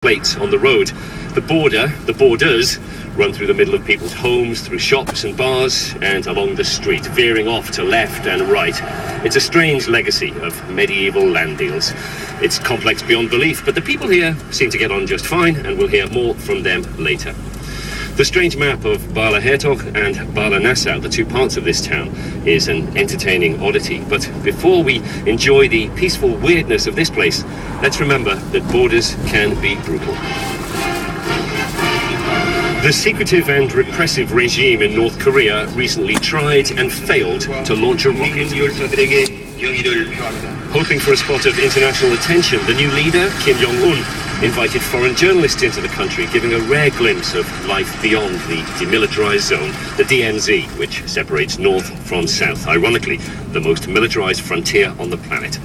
plates on the road. The borders, run through the middle of people's homes, through shops and bars, and along the street, veering off to left and right. It's a strange legacy of medieval land deals. It's complex beyond belief, but the people here seem to get on just fine, and we'll hear more from them later. The strange map of Bala Hertog and Bala Nassau, the two parts of this town, is an entertaining oddity. But before we enjoy the peaceful weirdness of this place, let's remember that borders can be brutal. The secretive and repressive regime in North Korea recently tried and failed to launch a rocket. Hoping for a spot of international attention, the new leader, Kim Jong-un, invited foreign journalists into the country, giving a rare glimpse of life beyond the demilitarized zone, the DMZ, which separates north from south. Ironically, the most militarized frontier on the planet.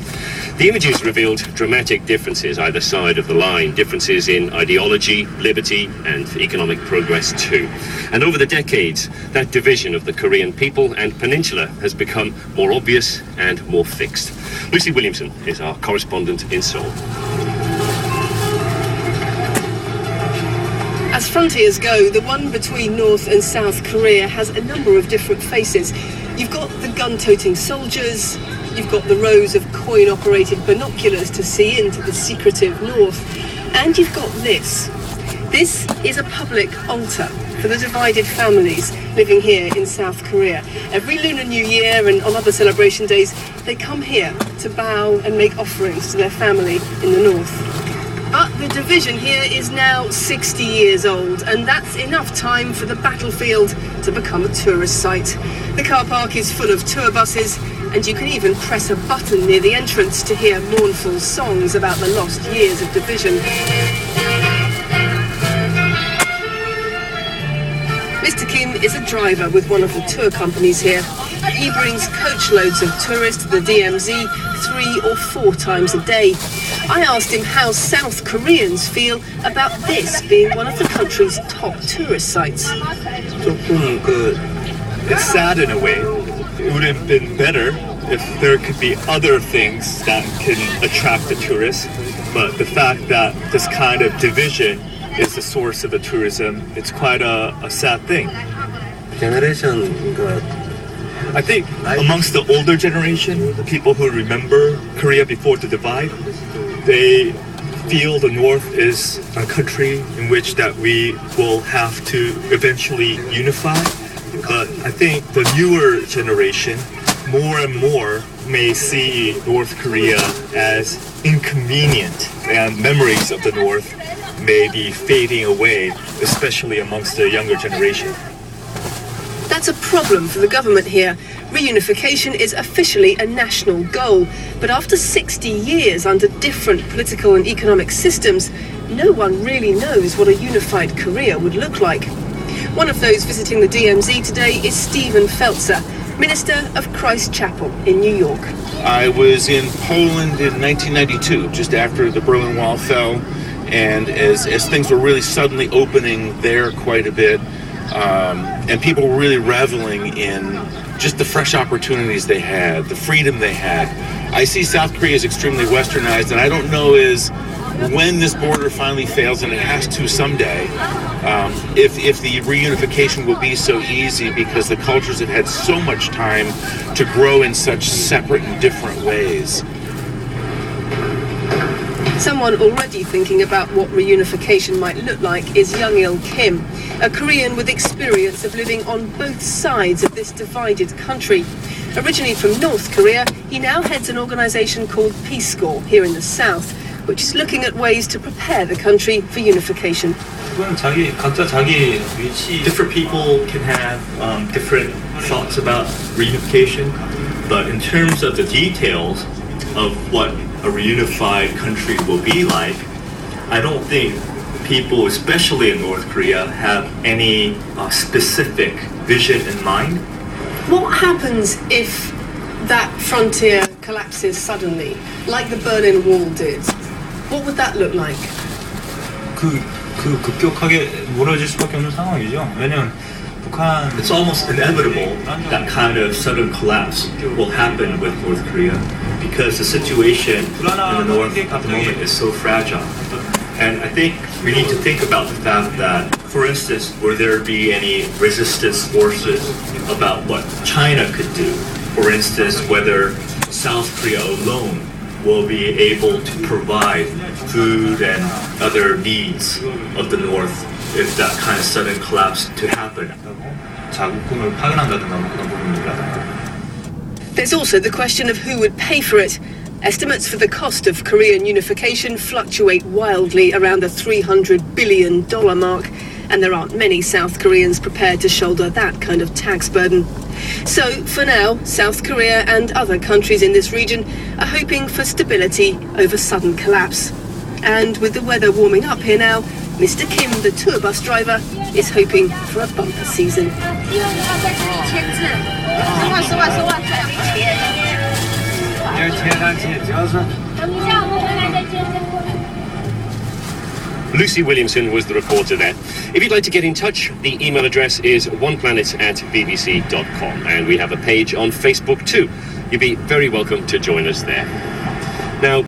The images revealed dramatic differences either side of the line, differences in ideology, liberty, and economic progress too. And over the decades, that division of the Korean people and peninsula has become more obvious and more fixed. Lucy Williamson is our correspondent in Seoul. As frontiers go, the one between North and South Korea has a number of different faces. You've got the gun-toting soldiers, you've got the rows of coin-operated binoculars to see into the secretive North, and you've got this. This is a public altar for the divided families living here in South Korea. Every Lunar New Year and on other celebration days, they come here to bow and make offerings to their family in the North. But the division here is now 60 years old, and that's enough time for the battlefield to become a tourist site. The car park is full of tour buses, and you can even press a button near the entrance to hear mournful songs about the lost years of division. Mr. Kim is a driver with one of the tour companies here. He brings coachloads of tourists to the DMZ 3 or 4 times a day. I asked him how South Koreans feel about this being one of the country's top tourist sites. It's sad in a way. It would have been better if there could be other things that can attract the tourists. But the fact that this kind of division is the source of the tourism, it's quite a sad thing. I think amongst the older generation, the people who remember Korea before the divide, they feel the North is a country in which that we will have to eventually unify. But I think the newer generation, more and more, may see North Korea as inconvenient, and memories of the North may be fading away, especially amongst the younger generation. That's a problem for the government here. Reunification is officially a national goal, but after 60 years under different political and economic systems, no one really knows what a unified Korea would look like. One of those visiting the DMZ today is Stephen Feltzer, Minister of Christ Chapel in New York. I was in Poland in 1992, just after the Berlin Wall fell, and as things were really suddenly opening there quite a bit, and people were really reveling in just the fresh opportunities they had, the freedom they had. I see South Korea as extremely westernized, and I don't know is when this border finally fails, and it has to someday, if the reunification will be so easy, because the cultures have had so much time to grow in such separate and different ways. Someone already thinking about what reunification might look like is Young-il Kim, a Korean with experience of living on both sides of this divided country. Originally from North Korea, he now heads an organisation called Peace Corps here in the south, which is looking at ways to prepare the country for unification. Different people can have different thoughts about reunification, but in terms of the details of what a reunified country will be like, I don't think people, especially in North Korea, have any specific vision in mind. What happens if that frontier collapses suddenly, like the Berlin Wall did? What would that look like? 급격하게 무너질 수밖에 없는 상황이죠. 왜냐면 It's almost inevitable that kind of sudden collapse will happen with North Korea because the situation in the north at the moment is so fragile. And I think we need to think about the fact that, for instance, will there be any resistance forces about what China could do? For instance, whether South Korea alone will be able to provide food and other needs of the North if that kind of sudden collapse to happen. 자국군을 파견한다든가 뭐 그런 부분이라든가. There's also the question of who would pay for it. Estimates for the cost of Korean unification fluctuate wildly around the $300 billion mark, and there aren't many South Koreans prepared to shoulder that kind of tax burden. So, for now, South Korea and other countries in this region are hoping for stability over sudden collapse. And with the weather warming up here now, Mr. Kim, the tour bus driver, is hoping for a bumper season. Lucy Williamson was the reporter there. If you'd like to get in touch, the email address is oneplanet@bbc.com, and we have a page on Facebook too. You'd be very welcome to join us there. Now,